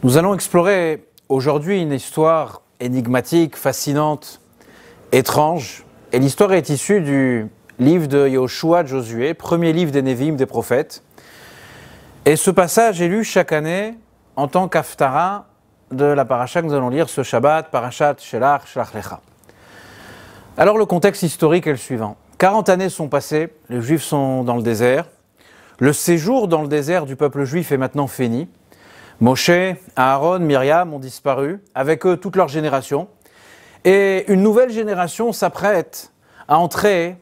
Nous allons explorer aujourd'hui une histoire énigmatique, fascinante, étrange. Et l'histoire est issue du livre de Yoshua de Josué, premier livre des Névim, des prophètes. Et ce passage est lu chaque année en tant qu'haftara de la paracha que nous allons lire ce Shabbat, Parashat Shelach, Shelach Lecha. Alors le contexte historique est le suivant. 40 années sont passées, les Juifs sont dans le désert. Le séjour dans le désert du peuple juif est maintenant fini. Moshe, Aaron, Myriam ont disparu, avec eux toute leur génération. Et une nouvelle génération s'apprête à entrer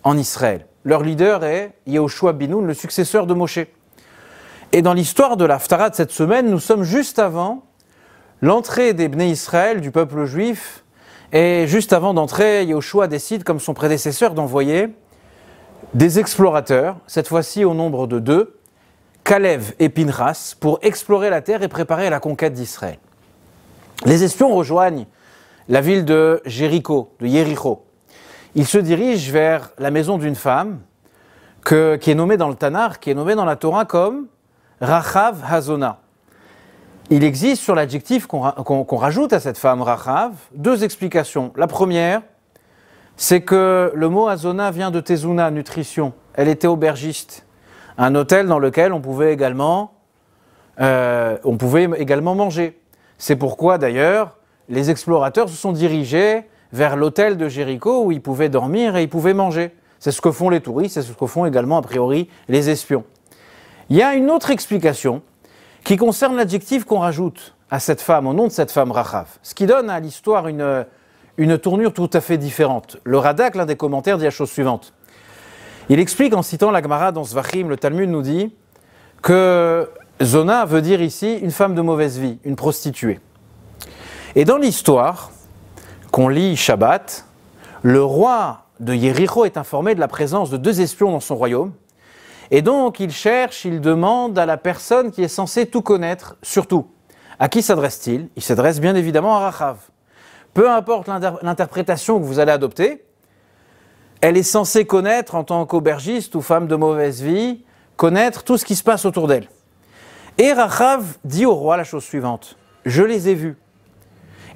en Israël. Leur leader est Yehoshua ben Nun, le successeur de Moshe. Et dans l'histoire de l'Haftara de cette semaine, nous sommes juste avant l'entrée des Bnei Israël, du peuple juif. Et juste avant d'entrer, Yehoshua décide, comme son prédécesseur, d'envoyer des explorateurs, cette fois-ci au nombre de 2, Kalev et Pinchas, pour explorer la terre et préparer la conquête d'Israël. Les espions rejoignent la ville de Jéricho, de Yéricho. Ils se dirigent vers la maison d'une femme qui est nommée dans le Tanakh, qui est nommée dans la Torah comme Rachav Hazona. Il existe sur l'adjectif qu'on rajoute à cette femme Rachav 2 explications. La première, c'est que le mot Hazona vient de Tezuna, nutrition. Elle était aubergiste, un hôtel dans lequel on pouvait également manger. C'est pourquoi d'ailleurs les explorateurs se sont dirigés vers l'hôtel de Jéricho où ils pouvaient dormir et ils pouvaient manger. C'est ce que font les touristes, c'est ce que font également a priori les espions. Il y a une autre explication qui concerne l'adjectif qu'on rajoute à cette femme, au nom de cette femme Rachav, ce qui donne à l'histoire une tournure tout à fait différente. Le Radak, l'un des commentaires, dit la chose suivante. Il explique en citant la Gemara dans Zvachim, le Talmud nous dit que Zona veut dire ici une femme de mauvaise vie, une prostituée. Et dans l'histoire qu'on lit Shabbat, le roi de Yéricho est informé de la présence de 2 espions dans son royaume. Et donc il cherche, il demande à la personne qui est censée tout connaître, surtout. À qui s'adresse-t-il? Il s'adresse bien évidemment à Rachav. Peu importe l'interprétation que vous allez adopter, elle est censée connaître, en tant qu'aubergiste ou femme de mauvaise vie, connaître tout ce qui se passe autour d'elle. Et Rachav dit au roi la chose suivante, « Je les ai vus. »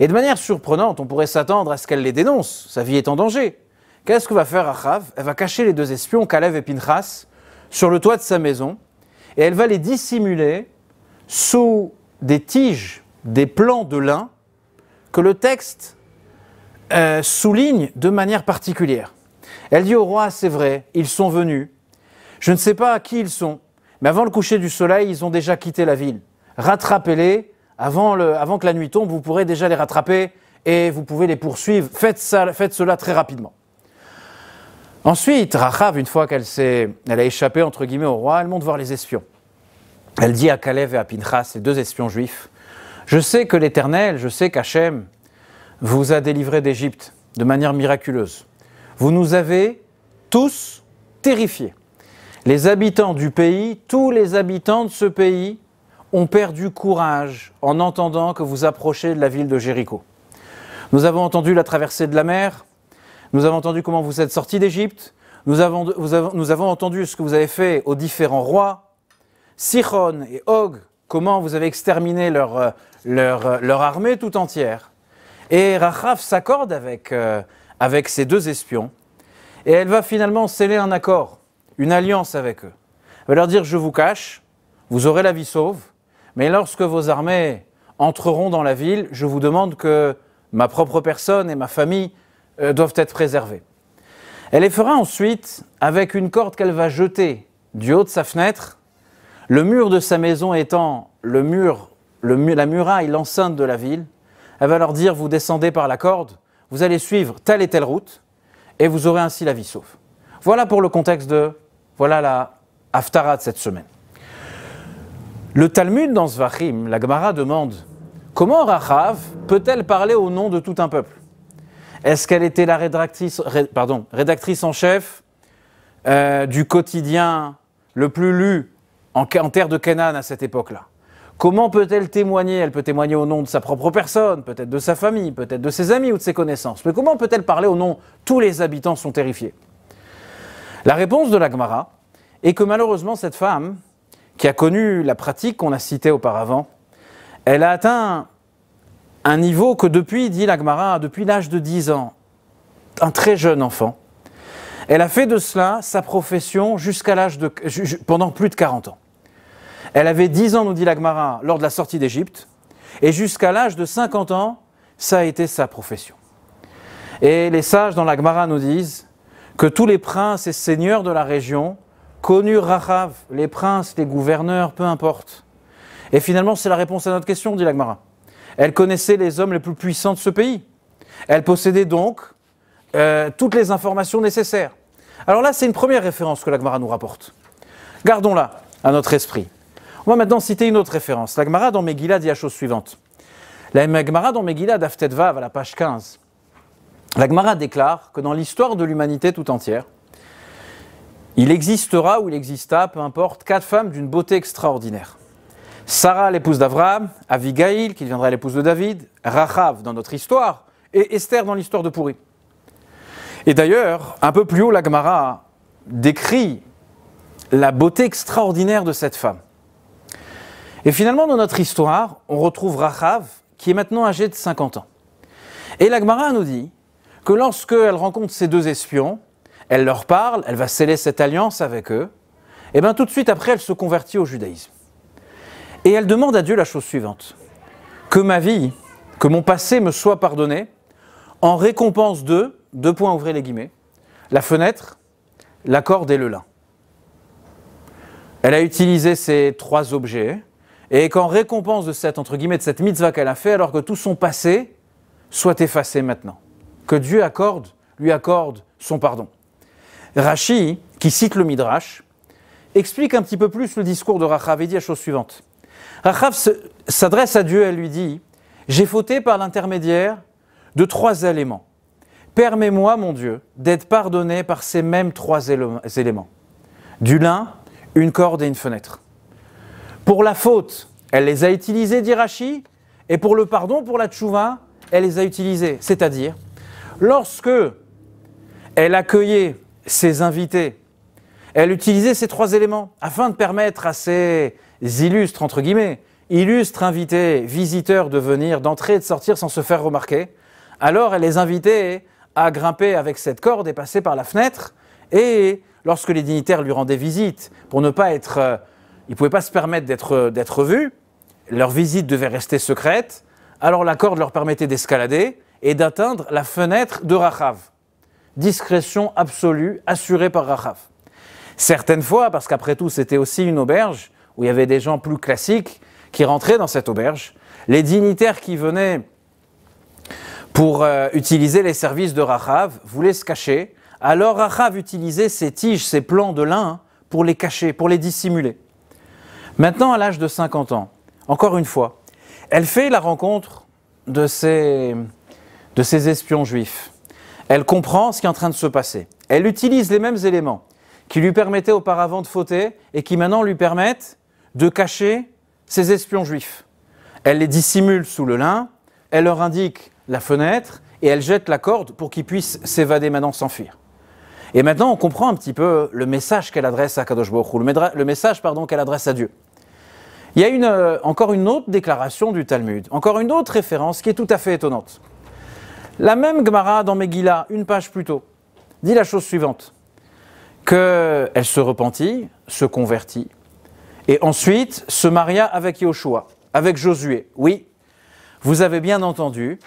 Et de manière surprenante, on pourrait s'attendre à ce qu'elle les dénonce, sa vie est en danger. Qu'est-ce que va faire Rachav? Elle va cacher les 2 espions, Kalev et Pinchas, sur le toit de sa maison, et elle va les dissimuler sous des tiges, des plants de lin, que le texte souligne de manière particulière. Elle dit au roi, c'est vrai, ils sont venus. Je ne sais pas qui ils sont, mais avant le coucher du soleil, ils ont déjà quitté la ville. Rattrapez-les, avant que la nuit tombe, vous pourrez déjà les rattraper et vous pouvez les poursuivre. Faites cela très rapidement. Ensuite, Rachav, une fois qu'elle a échappé entre guillemets au roi, elle monte voir les espions. Elle dit à Kalev et à Pinchas, les 2 espions juifs, je sais que l'Éternel, je sais qu'Hachem vous a délivrés d'Égypte de manière miraculeuse. Vous nous avez tous terrifiés. Les habitants du pays, tous les habitants de ce pays ont perdu courage en entendant que vous approchez de la ville de Jéricho. Nous avons entendu la traversée de la mer, nous avons entendu comment vous êtes sortis d'Égypte, nous avons entendu ce que vous avez fait aux différents rois, Sichon et Og, comment vous avez exterminé leur armée tout entière. Et Rachav s'accorde avec ces 2 espions, et elle va finalement sceller un accord, une alliance avec eux. Elle va leur dire, je vous cache, vous aurez la vie sauve, mais lorsque vos armées entreront dans la ville, je vous demande que ma propre personne et ma famille doivent être préservées. Elle les fera ensuite avec une corde qu'elle va jeter du haut de sa fenêtre, le mur de sa maison étant la muraille, l'enceinte de la ville. Elle va leur dire, vous descendez par la corde, vous allez suivre telle et telle route, et vous aurez ainsi la vie sauve. Voilà pour le contexte voilà la Haftara de cette semaine. Le Talmud dans Zvachim, la Gemara demande, comment Rachav peut-elle parler au nom de tout un peuple? Est-ce qu'elle était la rédactrice en chef du quotidien le plus lu en terre de Canaan à cette époque-là? Comment peut-elle témoigner? Elle peut témoigner au nom de sa propre personne, peut-être de sa famille, peut-être de ses amis ou de ses connaissances. Mais comment peut-elle parler au nom? Tous les habitants sont terrifiés. La réponse de la Gemara est que malheureusement cette femme, qui a connu la pratique qu'on a citée auparavant, Elle a atteint un niveau que depuis, dit la Gemara, depuis l'âge de 10 ans, un très jeune enfant, elle a fait de cela sa profession jusqu'à l'âge de pendant plus de 40 ans. Elle avait 10 ans, nous dit la Gemara, lors de la sortie d'Égypte, et jusqu'à l'âge de 50 ans, ça a été sa profession. Et les sages dans la Gemara nous disent que tous les princes et seigneurs de la région connurent Rachav, les princes, les gouverneurs, peu importe. Et finalement, c'est la réponse à notre question, dit la Gemara. Elle connaissait les hommes les plus puissants de ce pays. Elle possédait donc toutes les informations nécessaires. Alors là, c'est une première référence que la Gemara nous rapporte. Gardons-la à notre esprit. On va maintenant citer une autre référence. La Gemara dans Megillah dit la chose suivante. La Gemara dans Megillah d'Aftet Vav à la page 15. La Gemara déclare que dans l'histoire de l'humanité tout entière, il existera ou il exista, peu importe, 4 femmes d'une beauté extraordinaire. Sarah, l'épouse d'Abraham, Abigail, qui deviendra l'épouse de David, Rachav dans notre histoire, et Esther dans l'histoire de Pourri. Et d'ailleurs, un peu plus haut, la Gemara décrit la beauté extraordinaire de cette femme. Et finalement, dans notre histoire, on retrouve Rachav, qui est maintenant âgée de 50 ans. Et la Gemara nous dit que lorsqu'elle rencontre ces 2 espions, elle leur parle, elle va sceller cette alliance avec eux, et bien tout de suite après, elle se convertit au judaïsme. Et elle demande à Dieu la chose suivante, que ma vie, que mon passé me soit pardonné, en récompense de, 2 points ouvrez les guillemets, la fenêtre, la corde et le lin. Elle a utilisé ces 3 objets, et qu'en récompense de cette, entre guillemets, de cette mitzvah qu'elle a fait, alors que tout son passé soit effacé maintenant. Que Dieu lui accorde son pardon. Rashi, qui cite le Midrash, explique un petit peu plus le discours de Rachav et dit la chose suivante. Rachav s'adresse à Dieu, elle lui dit « J'ai fauté par l'intermédiaire de 3 éléments. Permets-moi, mon Dieu, d'être pardonné par ces mêmes 3 éléments. Du lin, une corde et une fenêtre. Pour la faute, elle les a utilisés, dit Rashi, et pour le pardon, pour la tchouva, elle les a utilisés. C'est-à-dire, lorsque elle accueillait ses invités, elle utilisait ces 3 éléments afin de permettre à ces illustres, entre guillemets, illustres invités, visiteurs de venir, d'entrer et de sortir sans se faire remarquer. Alors elle les invitait à grimper avec cette corde et passer par la fenêtre. Et lorsque les dignitaires lui rendaient visite, pour ne pas être... ils ne pouvaient pas se permettre d'être vus, leur visite devait rester secrète, alors la corde leur permettait d'escalader et d'atteindre la fenêtre de Rachav. Discrétion absolue, assurée par Rachav. Certaines fois, parce qu'après tout c'était aussi une auberge, où il y avait des gens plus classiques qui rentraient dans cette auberge, les dignitaires qui venaient pour utiliser les services de Rachav voulaient se cacher, alors Rachav utilisait ces tiges, ces plants de lin pour les cacher, pour les dissimuler. Maintenant, à l'âge de 50 ans, encore une fois, elle fait la rencontre de ces espions juifs. Elle comprend ce qui est en train de se passer. Elle utilise les mêmes éléments qui lui permettaient auparavant de fauter et qui maintenant lui permettent de cacher ces espions juifs. Elle les dissimule sous le lin, elle leur indique la fenêtre et elle jette la corde pour qu'ils puissent s'évader maintenant, s'enfuir. Et maintenant, on comprend un petit peu le message qu'elle adresse à Kadosh Baruch Hu, le message qu'elle adresse à Dieu. Il y a encore une autre déclaration du Talmud, encore une autre référence qui est tout à fait étonnante. La même Gemara dans Megillah, une page plus tôt, dit la chose suivante, qu'elle se repentit, se convertit, et ensuite se maria avec Yoshua, avec Josué. Oui, vous avez bien entendu,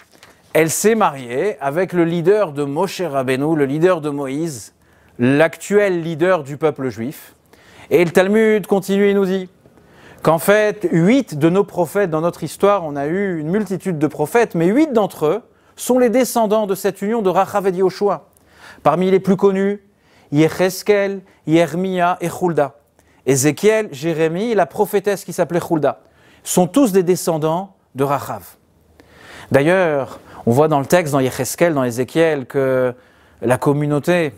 elle s'est mariée avec le leader de Moshe Rabbeinu, le leader de Moïse, l'actuel leader du peuple juif. Et le Talmud continue et nous dit qu'en fait, 8 de nos prophètes dans notre histoire, on a eu une multitude de prophètes, mais 8 d'entre eux sont les descendants de cette union de Rachav et Yoshua. Parmi les plus connus, Yecheskel, Yermia et Hulda. Ézéchiel, Jérémie et la prophétesse qui s'appelait Hulda sont tous des descendants de Rachav. D'ailleurs, on voit dans le texte, dans Yecheskel, dans Ézéchiel, que la communauté,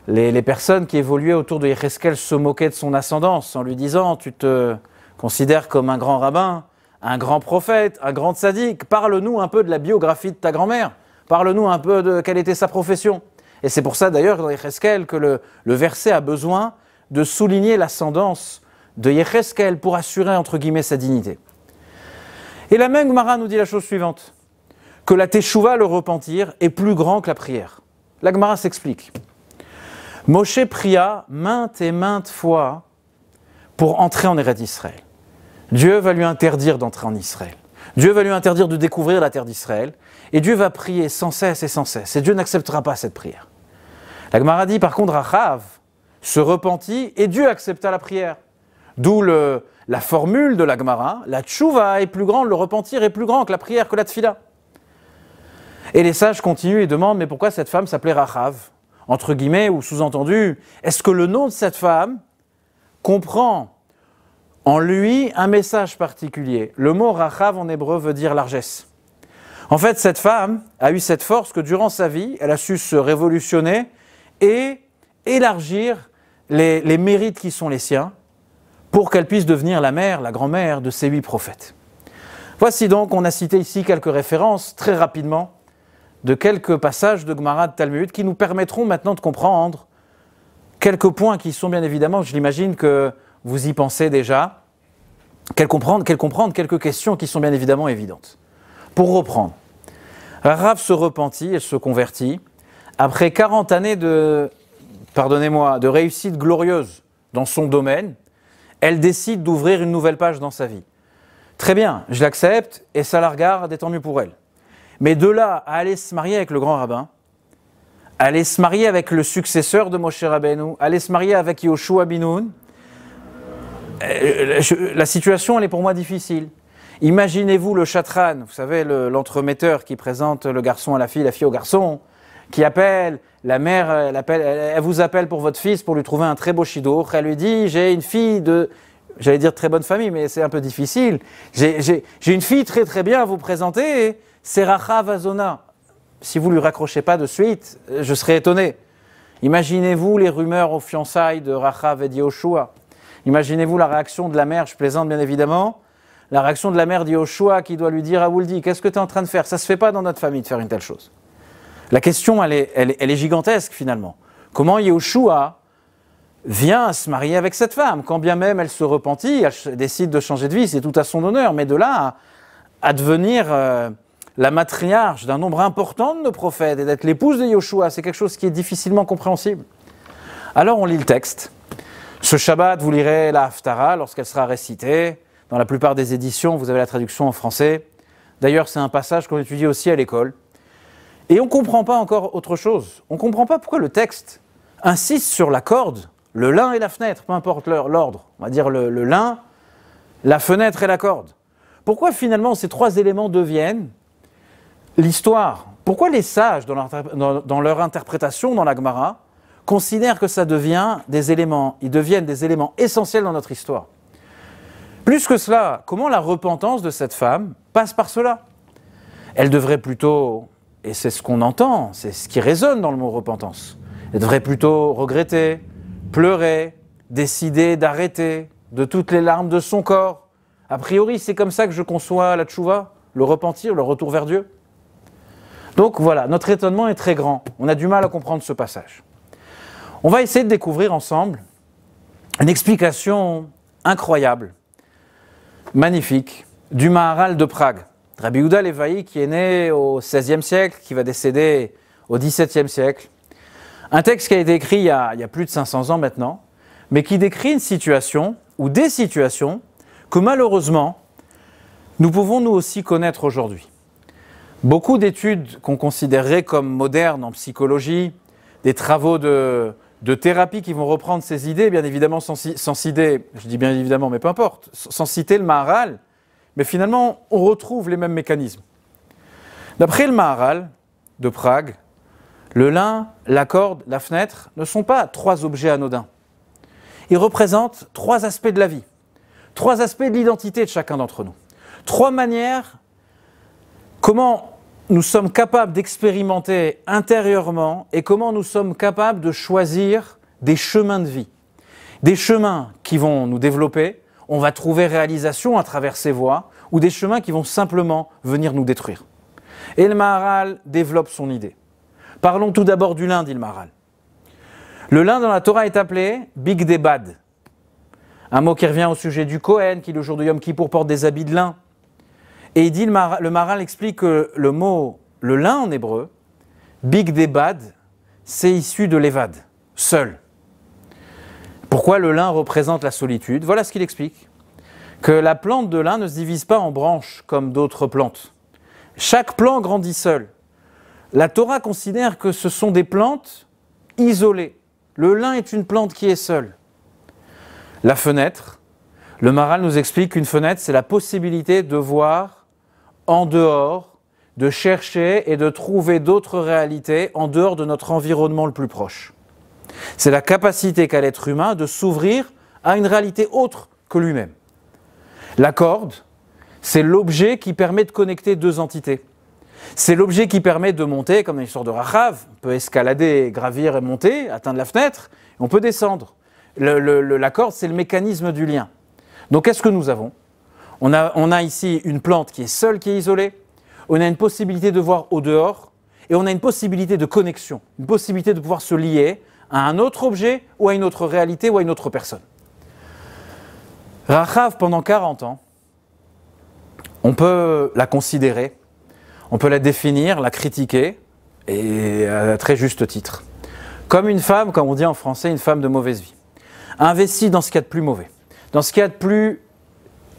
les personnes qui évoluaient autour de Yecheskel se moquaient de son ascendance en lui disant « Tu te considères comme un grand rabbin, un grand prophète, un grand tzaddik, parle-nous un peu de la biographie de ta grand-mère, parle-nous un peu de quelle était sa profession. » Et c'est pour ça d'ailleurs dans Yecheskel que le verset a besoin de souligner l'ascendance de Yecheskel pour assurer entre guillemets sa dignité. Et la même Gemara nous dit la chose suivante, que la teshuva, le repentir, est plus grand que la prière. La Gemara s'explique. Moshe pria maintes et maintes fois pour entrer en Eretz Israël. Dieu va lui interdire d'entrer en Israël. Dieu va lui interdire de découvrir la terre d'Israël. Et Dieu va prier sans cesse et sans cesse. Et Dieu n'acceptera pas cette prière. La Gemara dit par contre, Achav se repentit et Dieu accepta la prière. D'où la formule de la Gemara, la tchouva est plus grande, le repentir est plus grand que la prière, que la tfila. Et les sages continuent et demandent, mais pourquoi cette femme s'appelait Rachav? Entre guillemets, ou sous-entendu, est-ce que le nom de cette femme comprend en lui un message particulier? Le mot Rachav en hébreu veut dire largesse. En fait, cette femme a eu cette force que durant sa vie, elle a su se révolutionner et élargir les mérites qui sont les siens pour qu'elle puisse devenir la mère, la grand-mère de ces 8 prophètes. Voici donc, on a cité ici quelques références très rapidement de quelques passages de Gemara de Talmud qui nous permettront maintenant de comprendre quelques points qui sont bien évidemment, je l'imagine que vous y pensez déjà, comprendre quelques questions qui sont bien évidemment évidentes. Pour reprendre, Rav se repentit et se convertit après 40 années de réussite glorieuse dans son domaine. Elle décide d'ouvrir une nouvelle page dans sa vie. Très bien, je l'accepte et ça la regarde et tant mieux pour elle. Mais de là à aller se marier avec le grand rabbin, aller se marier avec le successeur de Moshe Rabbeinu, aller se marier avec Yoshua bin Nun, la situation elle est pour moi difficile. Imaginez-vous le chatran, vous savez l'entremetteur qui présente le garçon à la fille au garçon, qui appelle, la mère elle vous appelle pour votre fils pour lui trouver un très beau shidduch, elle lui dit j'ai une fille de, j'allais dire très bonne famille mais c'est un peu difficile, j'ai une fille très très bien à vous présenter, c'est Rachav Azona. Si vous ne lui raccrochez pas de suite, je serais étonné. Imaginez-vous les rumeurs aux fiançailles de Rachav et d'Yoshua. Imaginez-vous la réaction de la mère, je plaisante bien évidemment, la réaction de la mère d'Yoshua qui doit lui dire à Wouldi, qu'est-ce que tu es en train de faire? Ça ne se fait pas dans notre famille de faire une telle chose. La question, elle est gigantesque finalement. Comment Yoshua vient se marier avec cette femme? Quand bien même elle se repentit, elle décide de changer de vie, c'est tout à son honneur, mais de là à devenir la matriarche d'un nombre important de nos prophètes et d'être l'épouse de Yoshua, c'est quelque chose qui est difficilement compréhensible. Alors on lit le texte. Ce Shabbat, vous lirez la Haftara lorsqu'elle sera récitée. Dans la plupart des éditions, vous avez la traduction en français. D'ailleurs, c'est un passage qu'on étudie aussi à l'école. Et on ne comprend pas encore autre chose. On ne comprend pas pourquoi le texte insiste sur la corde, le lin et la fenêtre, peu importe l'ordre. On va dire le lin, la fenêtre et la corde. Pourquoi finalement ces 3 éléments deviennent l'histoire? Pourquoi les sages, dans leur interprétation dans la Gemara, considèrent que ça devient ils deviennent des éléments essentiels dans notre histoire? Plus que cela, comment la repentance de cette femme passe par cela? Elle devrait plutôt, et c'est ce qu'on entend, c'est ce qui résonne dans le mot repentance, elle devrait plutôt regretter, pleurer, décider d'arrêter de toutes les larmes de son corps. A priori, c'est comme ça que je conçois la tchouva, le repentir, le retour vers Dieu. Donc voilà, notre étonnement est très grand. On a du mal à comprendre ce passage. On va essayer de découvrir ensemble une explication incroyable, magnifique, du Maharal de Prague. Rabbi Yehuda Levaï, qui est né au XVIe siècle, qui va décéder au XVIIe siècle. Un texte qui a été écrit il y a plus de 500 ans maintenant, mais qui décrit une situation, ou des situations, que malheureusement, nous pouvons nous aussi connaître aujourd'hui. Beaucoup d'études qu'on considérerait comme modernes en psychologie, des travaux de thérapie qui vont reprendre ces idées, bien évidemment sans citer, je dis bien évidemment, mais peu importe, sans citer le Maharal, mais finalement on retrouve les mêmes mécanismes. D'après le Maharal de Prague, le lin, la corde, la fenêtre ne sont pas 3 objets anodins. Ils représentent 3 aspects de la vie, 3 aspects de l'identité de chacun d'entre nous. 3 manières comment nous sommes capables d'expérimenter intérieurement et comment nous sommes capables de choisir des chemins de vie. Des chemins qui vont nous développer, on va trouver réalisation à travers ces voies, ou des chemins qui vont simplement venir nous détruire. Et le Maharal développe son idée. Parlons tout d'abord du lin, dit le Maharal. Le lin dans la Torah est appelé Bigdebad. Un mot qui revient au sujet du Kohen, qui le jour de Yom Kippour porte des habits de lin. Et il dit, le Maharal explique que le mot, le lin en hébreu, bigdebad, c'est issu de l'évad, seul. Pourquoi le lin représente la solitude? Voilà ce qu'il explique. Que la plante de lin ne se divise pas en branches comme d'autres plantes. Chaque plant grandit seul. La Torah considère que ce sont des plantes isolées. Le lin est une plante qui est seule. La fenêtre, le Maharal nous explique qu'une fenêtre, c'est la possibilité de voir en dehors, de chercher et de trouver d'autres réalités en dehors de notre environnement le plus proche. C'est la capacité qu'a l'être humain de s'ouvrir à une réalité autre que lui-même. La corde, c'est l'objet qui permet de connecter deux entités. C'est l'objet qui permet de monter, comme dans l'histoire de Rachav, on peut escalader, gravir et monter, atteindre la fenêtre, et on peut descendre. La corde, c'est le mécanisme du lien. Donc qu'est-ce que nous avons ? On a ici une plante qui est seule, qui est isolée, on a une possibilité de voir au dehors, et on a une possibilité de connexion, une possibilité de pouvoir se lier à un autre objet, ou à une autre réalité, ou à une autre personne. Rachav, pendant 40 ans, on peut la considérer, on peut la définir, la critiquer, et à très juste titre. Comme une femme, comme on dit en français, une femme de mauvaise vie. Investie dans ce qu'il y a de plus mauvais, dans ce qu'il y a de plus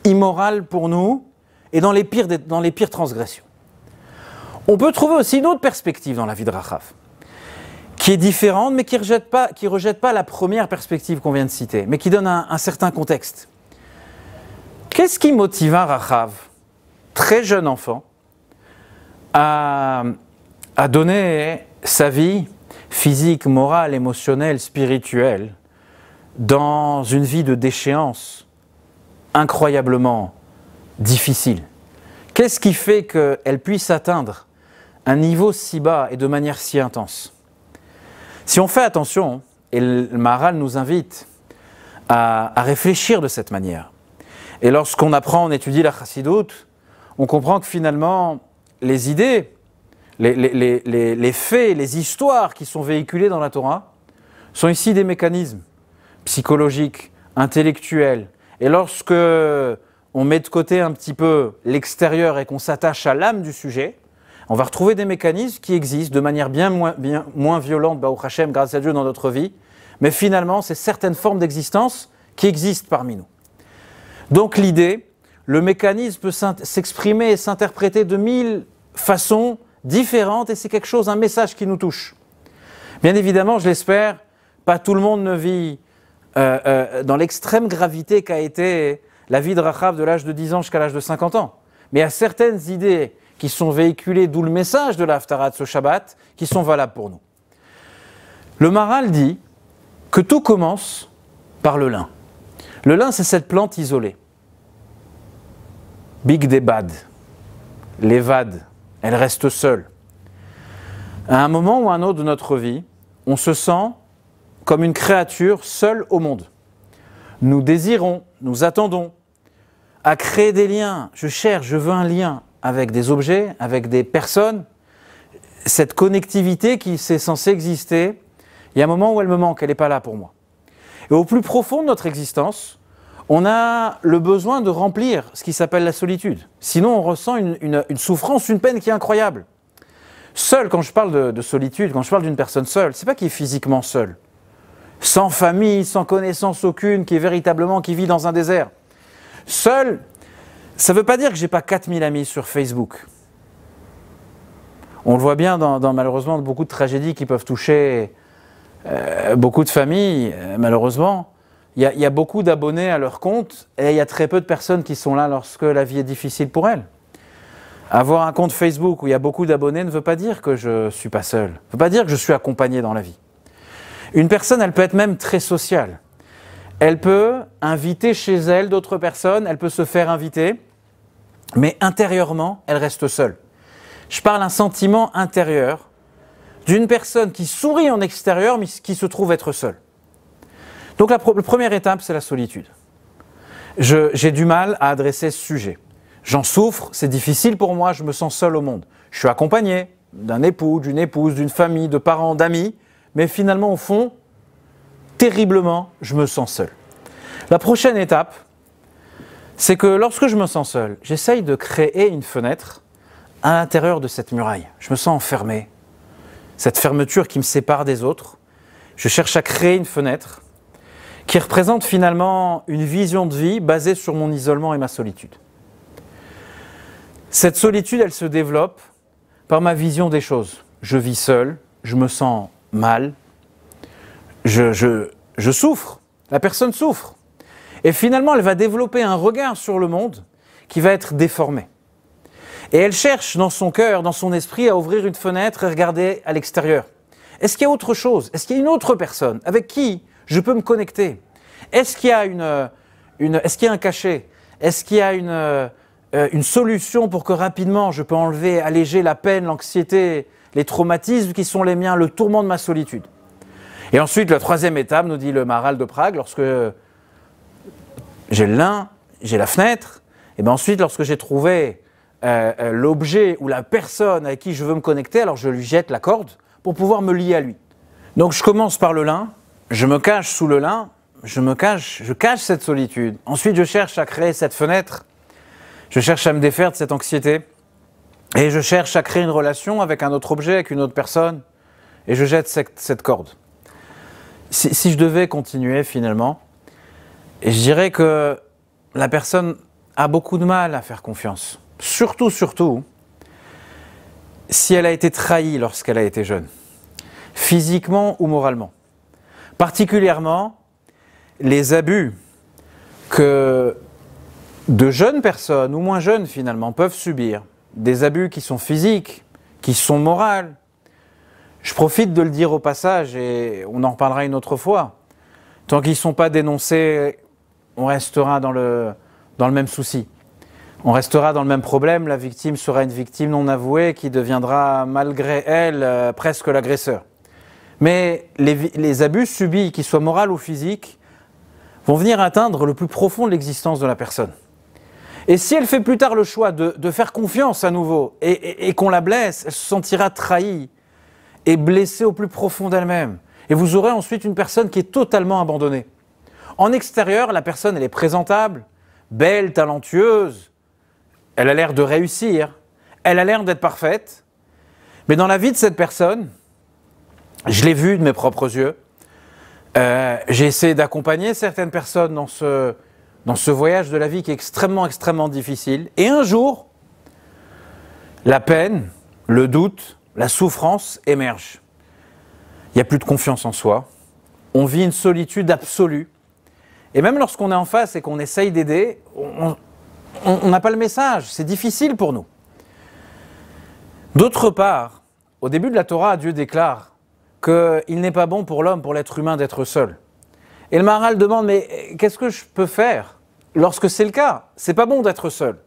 immoral pour nous, et dans les pires transgressions. On peut trouver aussi une autre perspective dans la vie de Rachav, qui est différente, mais qui ne rejette pas la première perspective qu'on vient de citer, mais qui donne un certain contexte. Qu'est-ce qui motiva Rachav, très jeune enfant, à donner sa vie physique, morale, émotionnelle, spirituelle, dans une vie de déchéance incroyablement difficile? Qu'est-ce qui fait qu'elle puisse atteindre un niveau si bas et de manière si intense? Si on fait attention, et le Maharal nous invite à réfléchir de cette manière, et lorsqu'on apprend, on étudie la chassidoute, on comprend que finalement, les idées, les faits, les histoires qui sont véhiculées dans la Torah sont ici des mécanismes psychologiques, intellectuels. Et lorsque on met de côté un petit peu l'extérieur et qu'on s'attache à l'âme du sujet, on va retrouver des mécanismes qui existent de manière bien moins violente, Baruch Hashem, grâce à Dieu, dans notre vie. Mais finalement, c'est certaines formes d'existence qui existent parmi nous. Donc l'idée, le mécanisme peut s'exprimer et s'interpréter de 1000 façons différentes, et c'est quelque chose, un message qui nous touche. Bien évidemment, je l'espère, pas tout le monde ne vit dans l'extrême gravité qu'a été la vie de Rachav de l'âge de 10 ans jusqu'à l'âge de 50 ans. Mais il y a certaines idées qui sont véhiculées, d'où le message de l'Haftarah de ce Shabbat, qui sont valables pour nous. Le Maharal dit que tout commence par le lin. Le lin, c'est cette plante isolée. Bigdebad, l'évad, elle reste seule. À un moment ou à un autre de notre vie, on se sent comme une créature seule au monde. Nous désirons, nous attendons à créer des liens. Je veux un lien avec des objets, avec des personnes. Cette connectivité qui est censée exister, il y a un moment où elle me manque, elle n'est pas là pour moi. Et au plus profond de notre existence, on a le besoin de remplir ce qui s'appelle la solitude. Sinon, on ressent une souffrance, une peine qui est incroyable. Seul, quand je parle de solitude, quand je parle d'une personne seule, c'est pas qui est physiquement seule, sans famille, sans connaissance aucune, qui vit dans un désert. Seul, ça ne veut pas dire que j'ai pas 4000 amis sur Facebook. On le voit bien dans malheureusement beaucoup de tragédies qui peuvent toucher beaucoup de familles, malheureusement. Il y a beaucoup d'abonnés à leur compte et il y a très peu de personnes qui sont là lorsque la vie est difficile pour elles. Avoir un compte Facebook où il y a beaucoup d'abonnés ne veut pas dire que je ne suis pas seul, ne veut pas dire que je suis accompagné dans la vie. Une personne, elle peut être même très sociale. Elle peut inviter chez elle d'autres personnes, elle peut se faire inviter, mais intérieurement, elle reste seule. Je parle d'un sentiment intérieur d'une personne qui sourit en extérieur, mais qui se trouve être seule. Donc la première étape, c'est la solitude. J'ai du mal à adresser ce sujet. J'en souffre, c'est difficile pour moi, je me sens seul au monde. Je suis accompagné d'un époux, d'une épouse, d'une famille, de parents, d'amis, mais finalement, au fond, terriblement, je me sens seul. La prochaine étape, c'est que lorsque je me sens seul, j'essaye de créer une fenêtre à l'intérieur de cette muraille. Je me sens enfermé. Cette fermeture qui me sépare des autres. Je cherche à créer une fenêtre qui représente finalement une vision de vie basée sur mon isolement et ma solitude. Cette solitude, elle se développe par ma vision des choses. Je vis seul, je me sens mal, je souffre, la personne souffre. Et finalement, elle va développer un regard sur le monde qui va être déformé. Et elle cherche dans son cœur, dans son esprit, à ouvrir une fenêtre et regarder à l'extérieur. Est-ce qu'il y a autre chose? Est-ce qu'il y a une autre personne avec qui je peux me connecter? Est-ce qu'il y a est-ce qu'il y a un cachet? Est-ce qu'il y a une solution pour que rapidement je peux enlever, alléger la peine, l'anxiété, les traumatismes qui sont les miens, le tourment de ma solitude? Et ensuite, la troisième étape, nous dit le Maharal de Prague, lorsque j'ai le lin, j'ai la fenêtre, et bien ensuite, lorsque j'ai trouvé l'objet ou la personne avec qui je veux me connecter, alors je lui jette la corde pour pouvoir me lier à lui. Donc je commence par le lin, je me cache sous le lin, je cache cette solitude. Ensuite, je cherche à créer cette fenêtre, je cherche à me défaire de cette anxiété, et je cherche à créer une relation avec un autre objet, avec une autre personne, et je jette cette corde. Si je devais continuer finalement, je dirais que la personne a beaucoup de mal à faire confiance. Surtout, si elle a été trahie lorsqu'elle a été jeune, physiquement ou moralement. Particulièrement, les abus que de jeunes personnes, ou moins jeunes finalement, peuvent subir, des abus qui sont physiques, qui sont moraux. Je profite de le dire au passage, et on en reparlera une autre fois. Tant qu'ils ne sont pas dénoncés, on restera dans le même souci. On restera dans le même problème, la victime sera une victime non avouée qui deviendra, malgré elle, presque l'agresseur. Mais les abus subis, qu'ils soient moraux ou physiques, vont venir atteindre le plus profond de l'existence de la personne. Et si elle fait plus tard le choix de faire confiance à nouveau et qu'on la blesse, elle se sentira trahie et blessée au plus profond d'elle-même. Et vous aurez ensuite une personne qui est totalement abandonnée. En extérieur, la personne, elle est présentable, belle, talentueuse, elle a l'air de réussir, elle a l'air d'être parfaite, mais dans la vie de cette personne, je l'ai vu de mes propres yeux, j'ai essayé d'accompagner certaines personnes dans ce voyage de la vie qui est extrêmement difficile, et un jour, la peine, le doute, la souffrance émergent. Il n'y a plus de confiance en soi, on vit une solitude absolue, et même lorsqu'on est en face et qu'on essaye d'aider, on n'a pas le message, c'est difficile pour nous. D'autre part, au début de la Torah, Dieu déclare qu'il n'est pas bon pour l'homme, pour l'être humain, d'être seul. Et le Maharal demande, mais qu'est-ce que je peux faire lorsque c'est le cas? C'est pas bon d'être seul.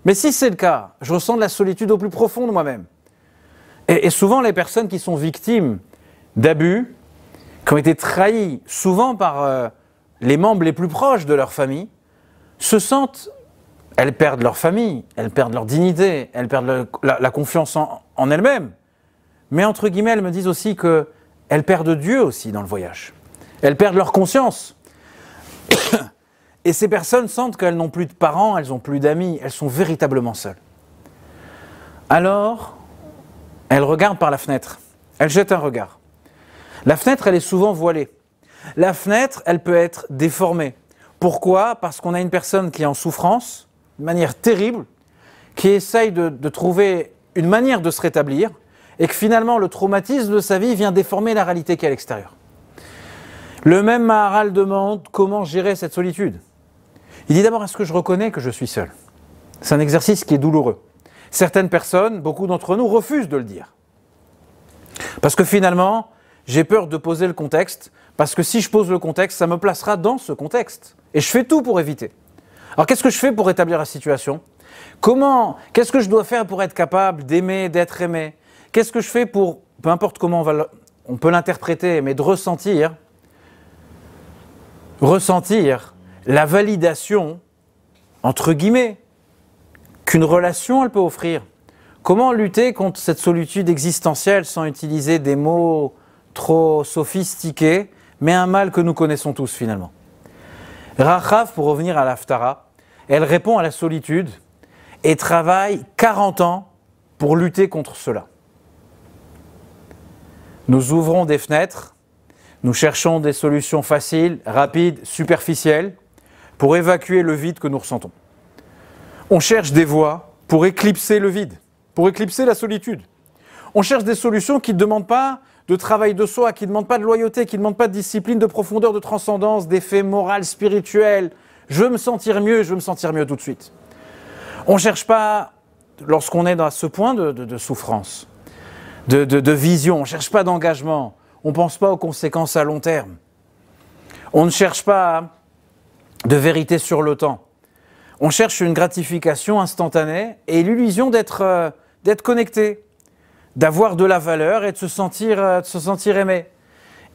Mais si c'est le cas, je ressens de la solitude au plus profond de moi-même. Et souvent, les personnes qui sont victimes d'abus, qui ont été trahies souvent par les membres les plus proches de leur famille, se sentent, elles perdent leur famille, elles perdent leur dignité, elles perdent la confiance en elles-mêmes. Mais entre guillemets, elles me disent aussi qu'elles perdent Dieu aussi dans le voyage. Elles perdent leur conscience. Et ces personnes sentent qu'elles n'ont plus de parents, elles n'ont plus d'amis, elles sont véritablement seules. Alors, elles regardent par la fenêtre, elles jettent un regard. La fenêtre, elle est souvent voilée. La fenêtre, elle peut être déformée. Pourquoi? Parce qu'on a une personne qui est en souffrance, de manière terrible, qui essaye de trouver une manière de se rétablir, et que finalement le traumatisme de sa vie vient déformer la réalité qui est à l'extérieur. Le même Maharal demande comment gérer cette solitude. Il dit d'abord, est-ce que je reconnais que je suis seul? C'est un exercice qui est douloureux. Certaines personnes, beaucoup d'entre nous, refusent de le dire. Parce que finalement, j'ai peur de poser le contexte, parce que si je pose le contexte, ça me placera dans ce contexte. Et je fais tout pour éviter. Alors qu'est-ce que je fais pour rétablir la situation? Qu'est-ce que je dois faire pour être capable d'aimer, d'être aimé? Qu'est-ce que je fais pour, peu importe comment on peut l'interpréter, mais de ressentir la validation, entre guillemets, qu'une relation elle peut offrir? Comment lutter contre cette solitude existentielle sans utiliser des mots trop sophistiqués, mais un mal que nous connaissons tous finalement? Rachav, pour revenir à l'Haftara, Elle répond à la solitude et travaille 40 ans pour lutter contre cela. Nous ouvrons des fenêtres, nous cherchons des solutions faciles, rapides, superficielles, pour évacuer le vide que nous ressentons. On cherche des voies pour éclipser le vide, pour éclipser la solitude. On cherche des solutions qui ne demandent pas de travail de soi, qui ne demandent pas de loyauté, qui ne demandent pas de discipline, de profondeur, de transcendance, d'effet moral, spirituel. Je veux me sentir mieux, je veux me sentir mieux tout de suite. On ne cherche pas, lorsqu'on est dans ce point de souffrance, de vision, on ne cherche pas d'engagement, on ne pense pas aux conséquences à long terme. On ne cherche pas de vérité sur le temps. On cherche une gratification instantanée et l'illusion d'être connecté, d'avoir de la valeur et de se sentir aimé.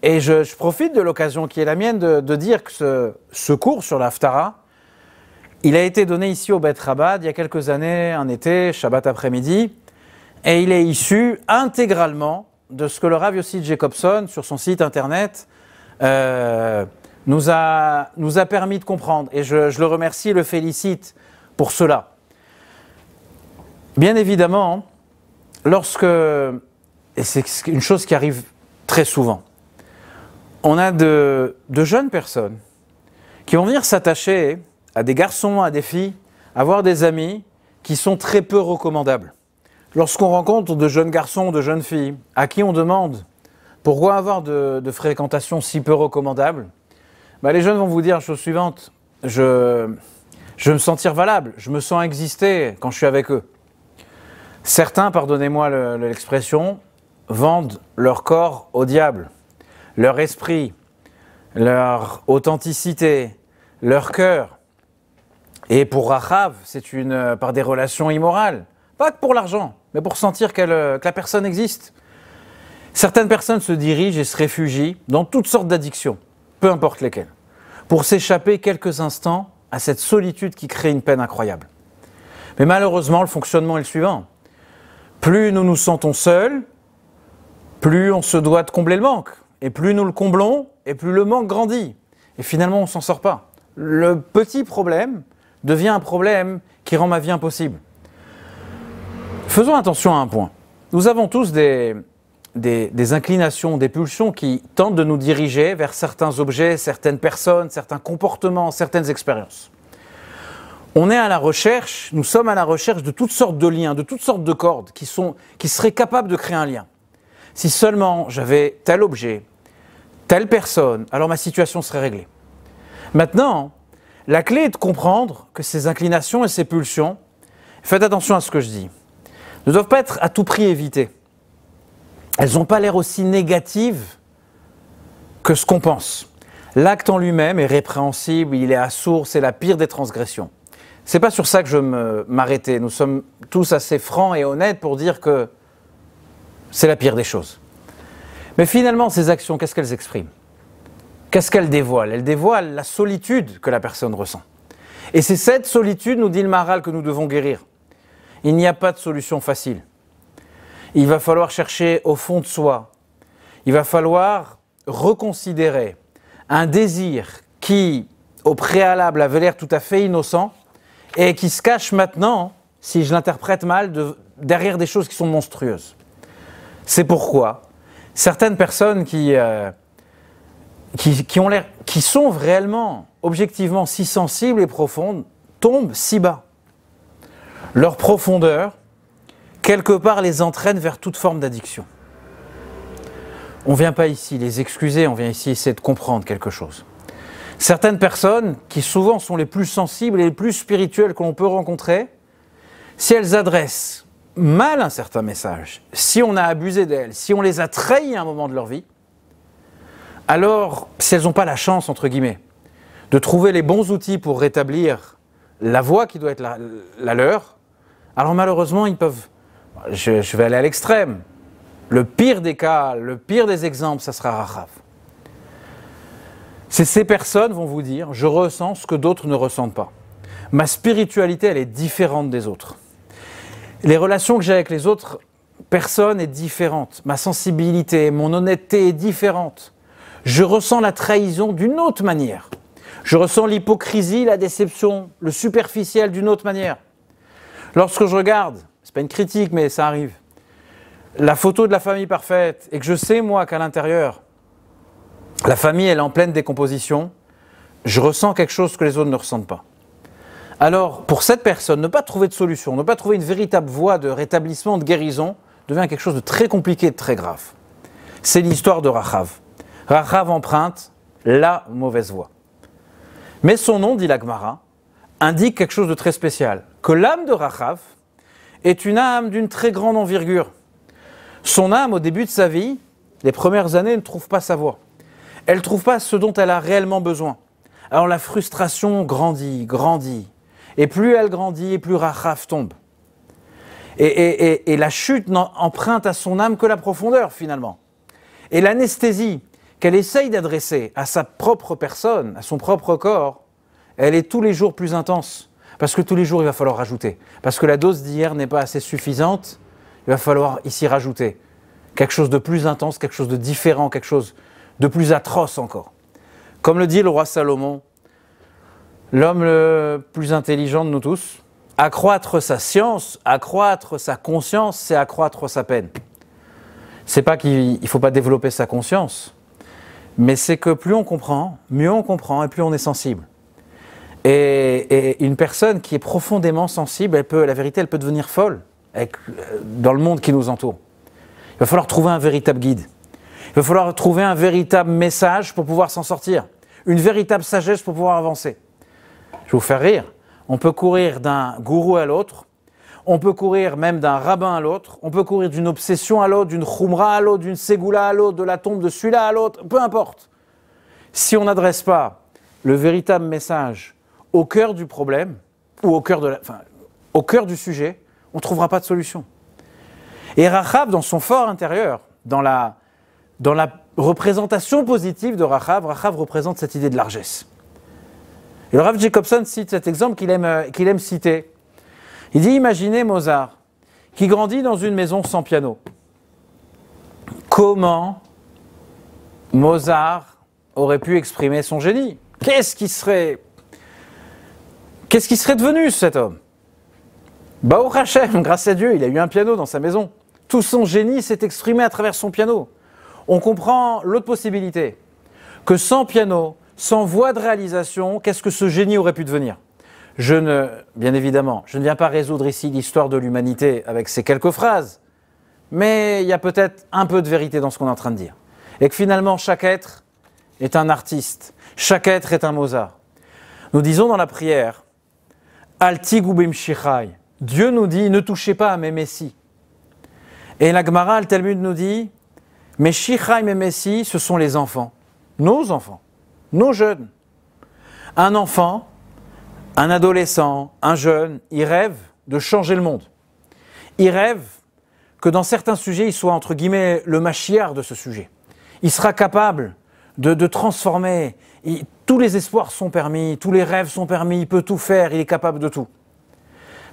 Et je profite de l'occasion qui est la mienne de dire que ce cours sur l'Haftara, il a été donné ici au Beit Chabad il y a quelques années, un été, Shabbat après-midi, et il est issu intégralement de ce que le Rav Yossi Jacobson, sur son site internet, nous a permis de comprendre. Et je le remercie et le félicite pour cela. Bien évidemment, et c'est une chose qui arrive très souvent, on a de jeunes personnes qui vont venir s'attacher à des garçons, à des filles, avoir des amis qui sont très peu recommandables. Lorsqu'on rencontre de jeunes garçons, de jeunes filles, à qui on demande pourquoi avoir de fréquentation si peu recommandable, les jeunes vont vous dire la chose suivante, je veux me sentir valable, je me sens exister quand je suis avec eux. Certains, pardonnez-moi l'expression, vendent leur corps au diable, leur esprit, leur authenticité, leur cœur. Et pour Rachav, c'est par des relations immorales, pas que pour l'argent, mais pour sentir que la personne existe. Certaines personnes se dirigent et se réfugient dans toutes sortes d'addictions, peu importe lesquelles, pour s'échapper quelques instants à cette solitude qui crée une peine incroyable. Mais malheureusement, le fonctionnement est le suivant. Plus nous nous sentons seuls, plus on se doit de combler le manque. Et plus nous le comblons, et plus le manque grandit. Et finalement, on ne s'en sort pas. Le petit problème devient un problème qui rend ma vie impossible. Faisons attention à un point. Nous avons tous des inclinations, des pulsions qui tentent de nous diriger vers certains objets, certaines personnes, certains comportements, certaines expériences. On est à la recherche, nous sommes à la recherche de toutes sortes de liens, de toutes sortes de cordes qui seraient capables de créer un lien. Si seulement j'avais tel objet, telle personne, alors ma situation serait réglée. Maintenant, la clé est de comprendre que ces inclinations et ces pulsions, faites attention à ce que je dis, ne doivent pas être à tout prix évitées. Elles n'ont pas l'air aussi négatives que ce qu'on pense. L'acte en lui-même est répréhensible, il est à source, c'est la pire des transgressions. C'est pas sur ça que je veux m'arrêter. Nous sommes tous assez francs et honnêtes pour dire que c'est la pire des choses. Mais finalement, ces actions, qu'est-ce qu'elles expriment? Qu'est-ce qu'elles dévoilent? Elles dévoilent la solitude que la personne ressent. Et c'est cette solitude, nous dit le Maharal, que nous devons guérir. Il n'y a pas de solution facile. Il va falloir chercher au fond de soi. Il va falloir reconsidérer un désir qui, au préalable, avait l'air tout à fait innocent et qui se cache maintenant, si je l'interprète mal, derrière des choses qui sont monstrueuses. C'est pourquoi certaines personnes qui sont réellement, objectivement, si sensibles et profondes, tombent si bas. Leur profondeur, quelque part, les entraîne vers toute forme d'addiction. On ne vient pas ici les excuser, on vient ici essayer de comprendre quelque chose. Certaines personnes, qui souvent sont les plus sensibles et les plus spirituelles que l'on peut rencontrer, si elles adressent mal un certain message, si on a abusé d'elles, si on les a trahis à un moment de leur vie, alors, si elles n'ont pas la chance, entre guillemets, de trouver les bons outils pour rétablir la voie qui doit être la leur, alors malheureusement, ils peuvent... Je vais aller à l'extrême. Le pire des cas, le pire des exemples, ça sera Rachav. Ces personnes vont vous dire, je ressens ce que d'autres ne ressentent pas. Ma spiritualité, elle est différente des autres. Les relations que j'ai avec les autres personnes est différente. Ma sensibilité, mon honnêteté est différente. Je ressens la trahison d'une autre manière. Je ressens l'hypocrisie, la déception, le superficiel d'une autre manière. Lorsque je regarde, c'est pas une critique mais ça arrive, la photo de la famille parfaite et que je sais moi qu'à l'intérieur, la famille elle est en pleine décomposition, je ressens quelque chose que les autres ne ressentent pas. Alors pour cette personne, ne pas trouver de solution, ne pas trouver une véritable voie de rétablissement, de guérison, devient quelque chose de très compliqué, de très grave. C'est l'histoire de Rachav. Rachav emprunte la mauvaise voie. Mais son nom, dit la Gemara, indique quelque chose de très spécial, que l'âme de Rachav est une âme d'une très grande envergure. Son âme, au début de sa vie, les premières années, ne trouve pas sa voie. Elle ne trouve pas ce dont elle a réellement besoin. Alors la frustration grandit, grandit. Et plus elle grandit, et plus Rachav tombe. Et la chute n'emprunte à son âme que la profondeur, finalement. Et l'anesthésie qu'elle essaye d'adresser à sa propre personne, à son propre corps, elle est tous les jours plus intense. Parce que tous les jours, il va falloir rajouter. Parce que la dose d'hier n'est pas assez suffisante, il va falloir ici rajouter quelque chose de plus intense, quelque chose de différent, quelque chose de plus atroce encore. Comme le dit le roi Salomon, l'homme le plus intelligent de nous tous, accroître sa science, accroître sa conscience, c'est accroître sa peine. C'est pas qu'il ne faut pas développer sa conscience, mais c'est que plus on comprend, mieux on comprend et plus on est sensible. Et une personne qui est profondément sensible, la vérité, elle peut devenir folle dans le monde qui nous entoure. Il va falloir trouver un véritable guide. Il va falloir trouver un véritable message pour pouvoir s'en sortir. Une véritable sagesse pour pouvoir avancer. Je vais vous faire rire. On peut courir d'un gourou à l'autre. On peut courir même d'un rabbin à l'autre. On peut courir d'une obsession à l'autre, d'une khumra à l'autre, d'une ségoula à l'autre, de la tombe de celui-là à l'autre. Peu importe. Si on n'adresse pas le véritable message au cœur du problème, ou au cœur du sujet, on ne trouvera pas de solution. Et Rachav, dans son fort intérieur, dans la représentation positive de Rachav représente cette idée de largesse. Et le Rav Jacobson cite cet exemple qu'il aime citer. Il dit, imaginez Mozart, qui grandit dans une maison sans piano. Comment Mozart aurait pu exprimer son génie? Qu'est-ce qui serait devenu cet homme? Baruch Hashem, grâce à Dieu, il a eu un piano dans sa maison. Tout son génie s'est exprimé à travers son piano. On comprend l'autre possibilité, que sans piano, sans voie de réalisation, qu'est-ce que ce génie aurait pu devenir? Bien évidemment, je ne viens pas résoudre ici l'histoire de l'humanité avec ces quelques phrases, mais il y a peut-être un peu de vérité dans ce qu'on est en train de dire. Et que finalement, chaque être est un artiste, chaque être est un Mozart. Nous disons dans la prière, Alti gubim shichai, Dieu nous dit, ne touchez pas à mes messies. Et la Gemara, le Talmud nous dit, mes shichai, mes messies, ce sont les enfants, nos jeunes. Un enfant, un adolescent, un jeune, il rêve de changer le monde. Il rêve que dans certains sujets, il soit entre guillemets le Mashiach de ce sujet. Il sera capable de transformer. Tous les espoirs sont permis, tous les rêves sont permis, il peut tout faire, il est capable de tout.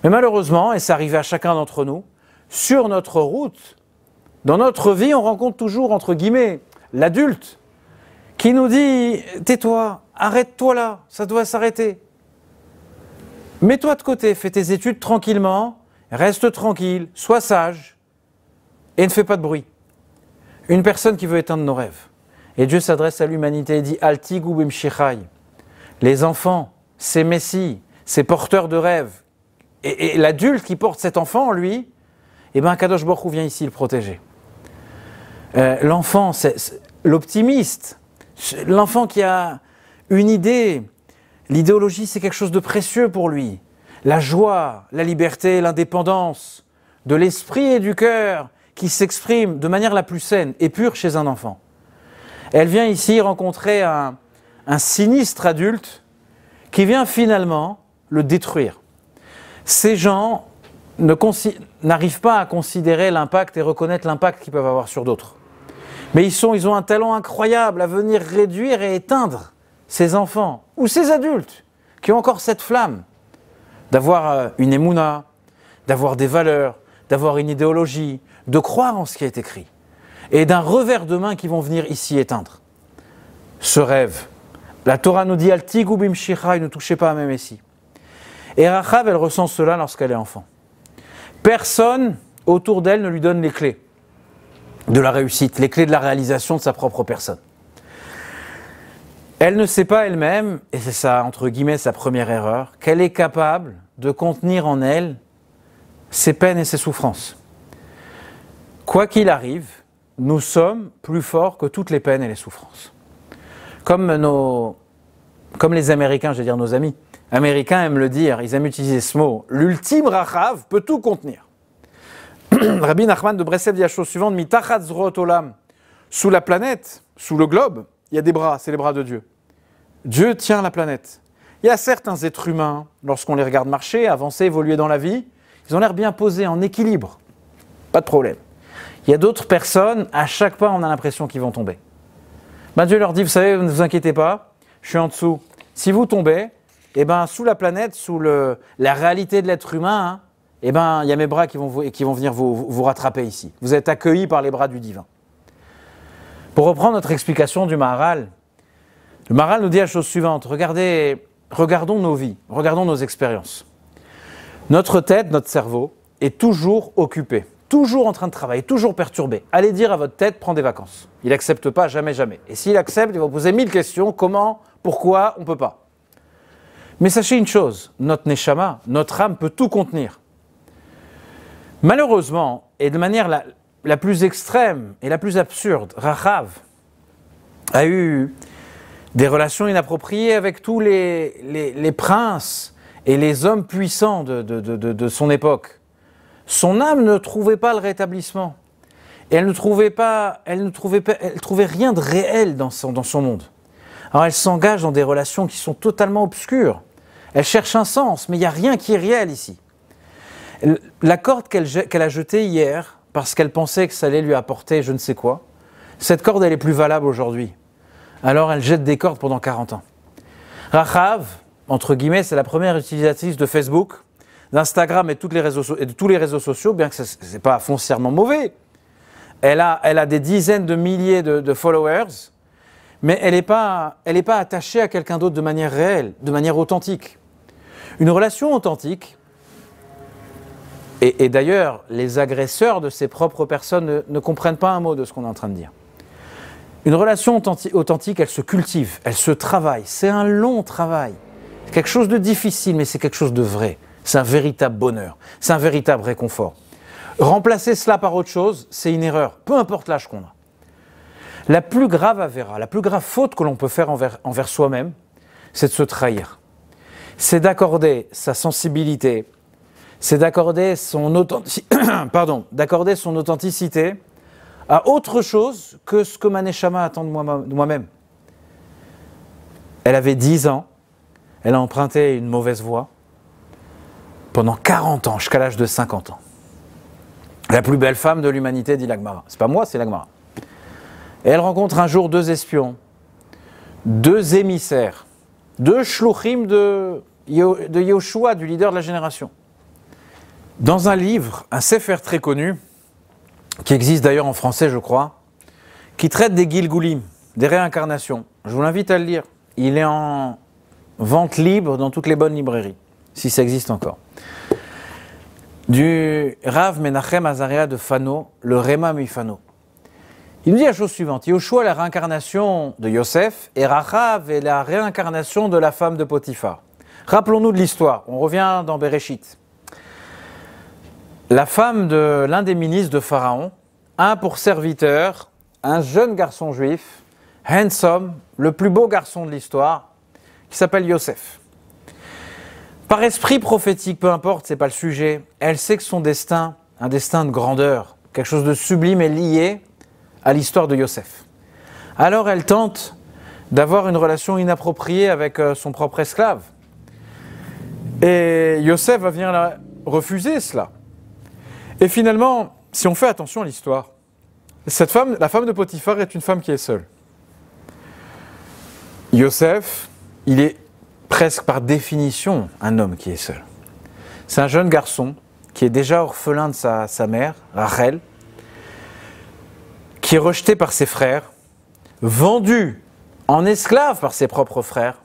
Mais malheureusement, et c'est arrivé à chacun d'entre nous, sur notre route, dans notre vie, on rencontre toujours, entre guillemets, l'adulte qui nous dit « Tais-toi, arrête-toi là, ça doit s'arrêter. Mets-toi de côté, fais tes études tranquillement, reste tranquille, sois sage et ne fais pas de bruit. » Une personne qui veut éteindre nos rêves. Et Dieu s'adresse à l'humanité et dit « Alti gubim shichai » les enfants, ces messies, ces porteurs de rêves. Et l'adulte qui porte cet enfant en lui, eh bien Kadosh Baruch Hu vient ici le protéger. L'enfant, c'est l'optimiste, l'enfant qui a une idée, l'idéologie c'est quelque chose de précieux pour lui. La joie, la liberté, l'indépendance, de l'esprit et du cœur qui s'expriment de manière la plus saine et pure chez un enfant. Elle vient ici rencontrer un sinistre adulte qui vient finalement le détruire. Ces gens n'arrivent pas à considérer l'impact et reconnaître l'impact qu'ils peuvent avoir sur d'autres. Mais ils ont un talent incroyable à venir réduire et éteindre ces enfants ou ces adultes qui ont encore cette flamme d'avoir une émouna, d'avoir des valeurs, d'avoir une idéologie, de croire en ce qui est écrit et d'un revers de main qui vont venir ici éteindre. Ce rêve La Torah nous dit Al-Tigu bimshicha, ne touchez pas à mes messies. Et Rachav, elle ressent cela lorsqu'elle est enfant. Personne autour d'elle ne lui donne les clés de la réussite, les clés de la réalisation de sa propre personne. Elle ne sait pas elle-même, et c'est ça, entre guillemets, sa première erreur, qu'elle est capable de contenir en elle ses peines et ses souffrances. Quoi qu'il arrive, nous sommes plus forts que toutes les peines et les souffrances. Comme les Américains, je vais dire nos amis, Américains aiment le dire, ils aiment utiliser ce mot, l'ultime Rachav peut tout contenir. Rabbi Nachman de Breslev dit la chose suivante, Mitachat zrot olam, sous la planète, sous le globe, il y a des bras, c'est les bras de Dieu. Dieu tient la planète. Il y a certains êtres humains, lorsqu'on les regarde marcher, avancer, évoluer dans la vie, ils ont l'air bien posés, en équilibre. Pas de problème. Il y a d'autres personnes, à chaque pas, on a l'impression qu'ils vont tomber. Ben, Dieu leur dit, vous savez, ne vous inquiétez pas, je suis en dessous. Si vous tombez, eh ben, sous la planète, sous la réalité de l'être humain, hein, eh ben, il y a mes bras qui vont venir vous rattraper ici. Vous êtes accueillis par les bras du divin. Pour reprendre notre explication du Maharal, le Maharal nous dit la chose suivante, regardons nos vies, regardons nos expériences. Notre tête, notre cerveau, est toujours occupé, toujours en train de travailler, toujours perturbé. Allez dire à votre tête, prends des vacances. Il n'accepte pas, jamais, jamais. Et s'il accepte, il va vous poser 1000 questions, comment, pourquoi, on ne peut pas. Mais sachez une chose, notre neshama, notre âme peut tout contenir. Malheureusement, et de manière la plus extrême et la plus absurde, Rachav a eu des relations inappropriées avec tous les princes et les hommes puissants de son époque. Son âme ne trouvait pas le rétablissement. Et elle trouvait rien de réel dans son monde. Alors elle s'engage dans des relations qui sont totalement obscures. Elle cherche un sens, mais il n'y a rien qui est réel ici. La corde qu'elle a jetée hier, parce qu'elle pensait que ça allait lui apporter je ne sais quoi, cette corde elle est plus valable aujourd'hui. Alors elle jette des cordes pendant 40 ans. Rachav, entre guillemets, c'est la première utilisatrice de Facebook, d'Instagram et de tous les réseaux sociaux, bien que ce n'est pas foncièrement mauvais. Elle a des dizaines de milliers de followers, mais elle n'est pas attachée à quelqu'un d'autre de manière réelle, de manière authentique. Une relation authentique, et d'ailleurs, les agresseurs de ces propres personnes ne comprennent pas un mot de ce qu'on est en train de dire. Une relation authentique, elle se cultive, elle se travaille. C'est un long travail. C'est quelque chose de difficile, mais c'est quelque chose de vrai. C'est un véritable bonheur, c'est un véritable réconfort. Remplacer cela par autre chose, c'est une erreur, peu importe l'âge qu'on a. La plus grave avéra, la plus grave faute que l'on peut faire envers soi-même, c'est de se trahir. C'est d'accorder sa sensibilité, c'est d'accorder son authenticité à autre chose que ce que ma neshama attend de moi-même. Elle avait 10 ans, elle a emprunté une mauvaise voie pendant 40 ans, jusqu'à l'âge de 50 ans. La plus belle femme de l'humanité, dit l'Agmara. C'est pas moi, c'est l'Agmara. Et elle rencontre un jour 2 espions, 2 émissaires, 2 shluchim de Yoshua, du leader de la génération. Dans un livre, un sefer très connu, qui existe d'ailleurs en français, je crois, qui traite des Gilgulim, des réincarnations. Je vous l'invite à le lire. Il est en vente libre dans toutes les bonnes librairies, si ça existe encore. Du Rav Menachem Azaria de Fano, le Réma Mifano. Il nous dit la chose suivante, Yoshua est la réincarnation de Yosef et Rachav est la réincarnation de la femme de Potiphar. Rappelons-nous de l'histoire, on revient dans Bereshit. La femme de l'un des ministres de Pharaon a pour serviteur un jeune garçon juif, handsome, le plus beau garçon de l'histoire, qui s'appelle Yosef. Par esprit prophétique, peu importe, c'est pas le sujet, elle sait que son destin, un destin de grandeur, quelque chose de sublime est lié à l'histoire de Yosef. Alors elle tente d'avoir une relation inappropriée avec son propre esclave. Et Yosef va venir refuser cela. Et finalement, si on fait attention à l'histoire, cette femme, la femme de Potiphar, est une femme qui est seule. Yosef, il est presque par définition un homme qui est seul. C'est un jeune garçon qui est déjà orphelin de sa mère, Rachel, qui est rejeté par ses frères, vendu en esclave par ses propres frères,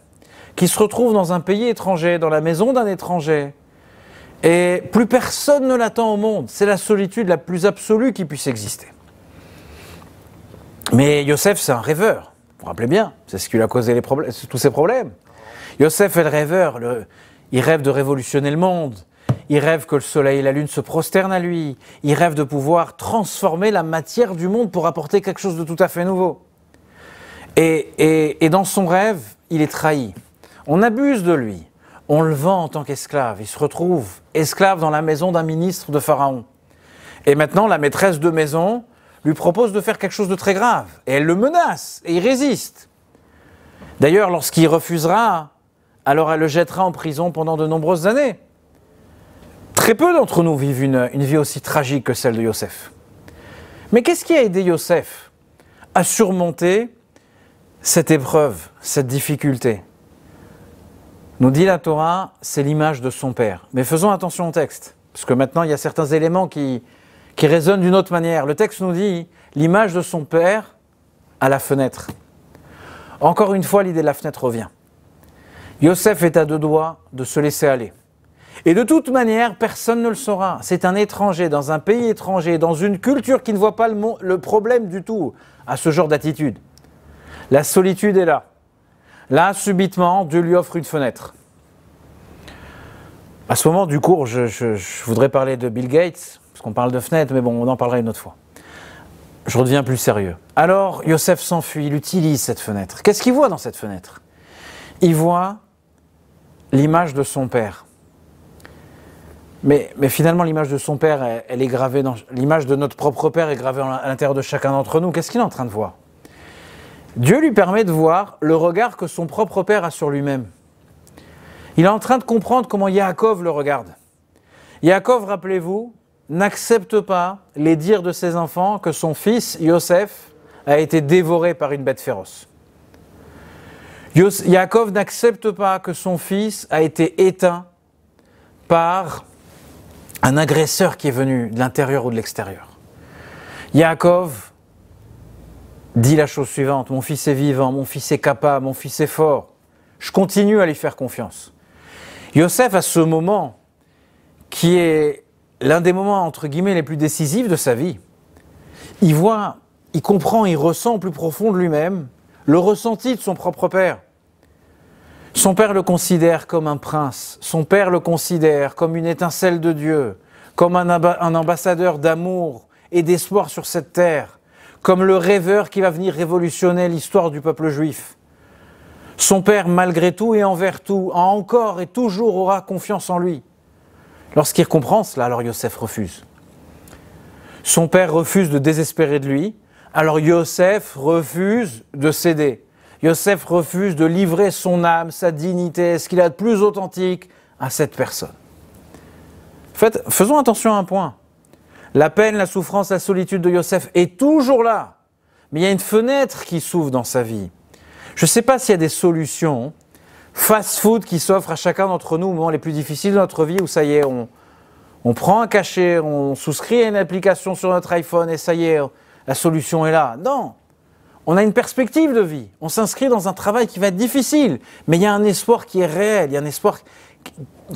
qui se retrouve dans un pays étranger, dans la maison d'un étranger, et plus personne ne l'attend au monde. C'est la solitude la plus absolue qui puisse exister. Mais Yosef, c'est un rêveur. Vous vous rappelez bien, c'est ce qui lui a causé tous ces problèmes. Yosef est le rêveur, il rêve de révolutionner le monde, il rêve que le soleil et la lune se prosternent à lui, il rêve de pouvoir transformer la matière du monde pour apporter quelque chose de tout à fait nouveau. Et dans son rêve, il est trahi. On abuse de lui, on le vend en tant qu'esclave, il se retrouve esclave dans la maison d'un ministre de Pharaon. Et maintenant, la maîtresse de maison lui propose de faire quelque chose de très grave, et elle le menace, et il résiste. D'ailleurs, lorsqu'il refusera, alors elle le jettera en prison pendant de nombreuses années. Très peu d'entre nous vivent une vie aussi tragique que celle de Yosef. Mais qu'est-ce qui a aidé Yosef à surmonter cette épreuve, cette difficulté? Nous dit la Torah, c'est l'image de son père. Mais faisons attention au texte, parce que maintenant il y a certains éléments qui résonnent d'une autre manière. Le texte nous dit l'image de son père à la fenêtre. Encore une fois, l'idée de la fenêtre revient. Yosef est à deux doigts de se laisser aller. Et de toute manière, personne ne le saura. C'est un étranger, dans un pays étranger, dans une culture qui ne voit pas le problème du tout à ce genre d'attitude. La solitude est là. Là, subitement, Dieu lui offre une fenêtre. À ce moment du cours, je voudrais parler de Bill Gates, parce qu'on parle de fenêtre, mais bon, on en parlera une autre fois. Je redeviens plus sérieux. Alors, Yosef s'enfuit, il utilise cette fenêtre. Qu'est-ce qu'il voit dans cette fenêtre? Il voit l'image de son père. Mais finalement, l'image de son père, elle est gravée dans... L'image de notre propre père est gravée à l'intérieur de chacun d'entre nous. Qu'est-ce qu'il est en train de voir? Dieu lui permet de voir le regard que son propre père a sur lui-même. Il est en train de comprendre comment Yaakov le regarde. Yaakov, rappelez-vous, n'accepte pas les dires de ses enfants que son fils, Yosef, a été dévoré par une bête féroce. Yaakov n'accepte pas que son fils a été éteint par un agresseur qui est venu de l'intérieur ou de l'extérieur. Yaakov dit la chose suivante: mon fils est vivant, mon fils est capable, mon fils est fort. Je continue à lui faire confiance. Yosef, à ce moment, qui est l'un des moments, entre guillemets, les plus décisifs de sa vie, il voit, il comprend, il ressent au plus profond de lui-même le ressenti de son propre père. Son père le considère comme un prince, son père le considère comme une étincelle de Dieu, comme un ambassadeur d'amour et d'espoir sur cette terre, comme le rêveur qui va venir révolutionner l'histoire du peuple juif. Son père, malgré tout et envers tout, a encore et toujours aura confiance en lui. Lorsqu'il comprend cela, alors Yosef refuse. Son père refuse de désespérer de lui, alors Yosef refuse de céder. Yosef refuse de livrer son âme, sa dignité, ce qu'il a de plus authentique à cette personne. En fait, faisons attention à un point. La peine, la souffrance, la solitude de Yosef est toujours là. Mais il y a une fenêtre qui s'ouvre dans sa vie. Je ne sais pas s'il y a des solutions fast-food qui s'offrent à chacun d'entre nous au moment les plus difficiles de notre vie, où ça y est, on prend un cachet, on souscrit à une application sur notre iPhone et ça y est, la solution est là. Non, on a une perspective de vie, on s'inscrit dans un travail qui va être difficile, mais il y a un espoir qui est réel, il y a un espoir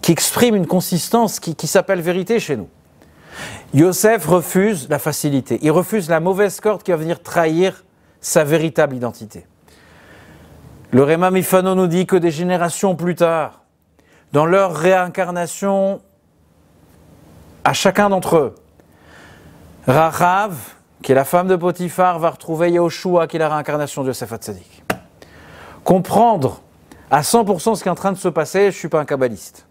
qui exprime une consistance qui s'appelle vérité chez nous. Yosef refuse la facilité, il refuse la mauvaise corde qui va venir trahir sa véritable identité. Le Réma Mifano nous dit que des générations plus tard, dans leur réincarnation, à chacun d'entre eux, Rachav, qui est la femme de Potiphar, va retrouver Yehoshua, qui est la réincarnation de Yosef Hatzadik. Comprendre à 100% ce qui est en train de se passer, je ne suis pas un kabbaliste.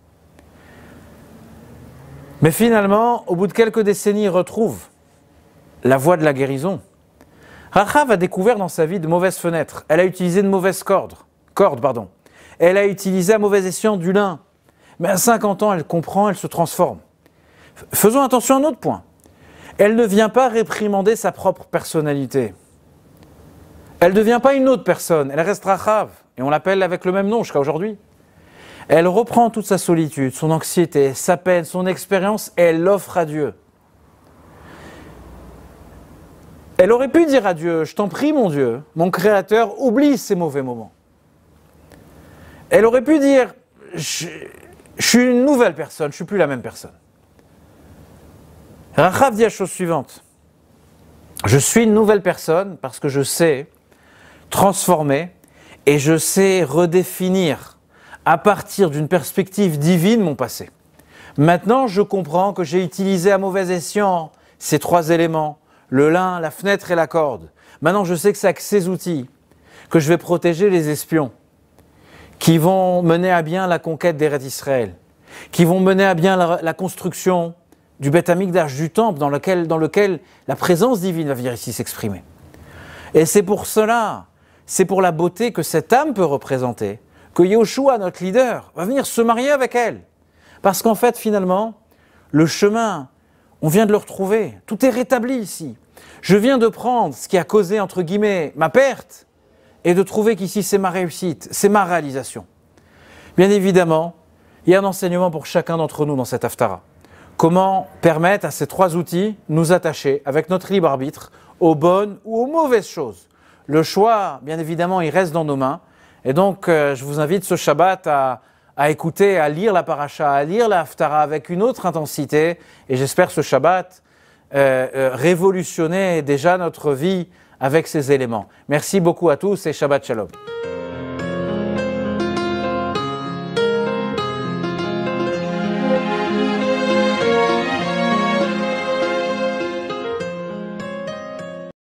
Mais finalement, au bout de quelques décennies, il retrouve la voie de la guérison. Rachav a découvert dans sa vie de mauvaises fenêtres. Elle a utilisé de mauvaises cordes. Elle a utilisé à mauvais escient du lin. Mais à 50 ans, elle comprend, elle se transforme. Faisons attention à un autre point. Elle ne vient pas réprimander sa propre personnalité. Elle ne devient pas une autre personne. Elle reste Rachav. Et on l'appelle avec le même nom jusqu'à aujourd'hui. Elle reprend toute sa solitude, son anxiété, sa peine, son expérience et elle l'offre à Dieu. Elle aurait pu dire à Dieu, je t'en prie mon Dieu, mon Créateur, oublie ces mauvais moments. Elle aurait pu dire, je suis une nouvelle personne, je ne suis plus la même personne. Rachav dit la chose suivante, je suis une nouvelle personne parce que je sais transformer et je sais redéfinir à partir d'une perspective divine mon passé. Maintenant, je comprends que j'ai utilisé à mauvais escient ces trois éléments, le lin, la fenêtre et la corde. Maintenant, je sais que c'est avec ces outils que je vais protéger les espions qui vont mener à bien la conquête d'Eretz Israël, qui vont mener à bien la construction du Beth Amikdash, du temple dans lequel la présence divine va venir ici s'exprimer. Et c'est pour cela, c'est pour la beauté que cette âme peut représenter, que Yoshua, notre leader, va venir se marier avec elle. Parce qu'en fait, finalement, le chemin, on vient de le retrouver. Tout est rétabli ici. Je viens de prendre ce qui a causé, entre guillemets, ma perte, et de trouver qu'ici c'est ma réussite, c'est ma réalisation. Bien évidemment, il y a un enseignement pour chacun d'entre nous dans cette Haftara. Comment permettre à ces trois outils nous attacher avec notre libre arbitre aux bonnes ou aux mauvaises choses. Le choix, bien évidemment, il reste dans nos mains. Et donc, je vous invite ce Shabbat à écouter, à lire la paracha, à lire la Haftara avec une autre intensité. Et j'espère ce Shabbat révolutionner déjà notre vie avec ces éléments. Merci beaucoup à tous et Shabbat Shalom.